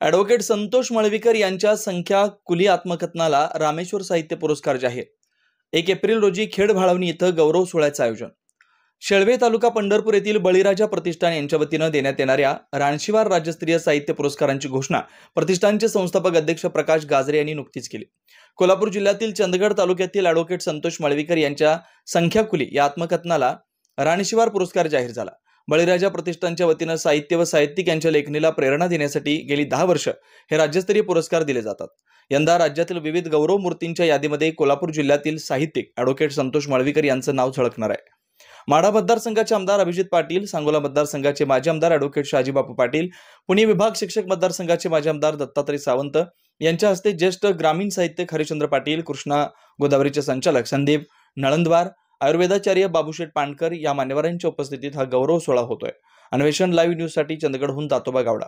Advocate Santosh Malvikar यांच्या संख्या कुली आत्मकथनाला रामेश्वर साहित्य पुरस्कार जाहीर। 1 एप्रिल रोजी खेड भाळवणी इथं गौरव सोहळ्याचं आयोजन। शेळवे तालुका पंढरपूर येथील बळीराजा प्रतिष्ठान यांच्या वतीनं देण्यात येणाऱ्या रानशिवार राज्यस्तरीय साहित्य पुरस्कारांची घोषणा प्रतिष्ठानचे संस्थापक अध्यक्ष प्रकाश गाजरे यांनी नुकतीच केली। कोल्हापूर जिल्ह्यातील चंदगड तालुक्यातील ॲडव्होकेट संतोष मळवीकर यांच्या संख्या कुली या आत्मकथनाला रानशिवार पुरस्कार जाहीर झाला। बळीराजा प्रतिष्ठानच्या वतीनं साहित्य व साहित्यिक यांच्या लेखणीला प्रेरणा देण्यासाठी गेली 10 वर्ष हे राज्यस्तरीय पुरस्कार दिले जातात। यंदा राज्यातील विविध गौरव मूर्तींच्या यादीमध्ये कोल्हापूर जिल्ह्यातील साहित्यिक ॲडव्होकेट संतोष मळवीकर यांचं नाव झळकणार आहे। माढा मतदारसंघाचे आमदार अभिजित पाटील, सांगोला मतदारसंघाचे माजी आमदार ॲडव्होकेट शहाजीबापू पाटील, पुणे विभाग शिक्षक मतदारसंघाचे माजी आमदार दत्तात्रय सावंत यांच्या हस्ते ज्येष्ठ ग्रामीण साहित्यिक हरिश्चंद्र पाटील, कृष्णा गोदावरीचे संचालक संदीप नळंदवार, आयुर्वेदाचार्य बाबूशेठ पाणकर या मान्यवरांच्या उपस्थितीत हा गौरव सोहळा होतोय। अन्वेषण लाईव्ह न्यूज साठी चंदगडहून दातोबा गावडा।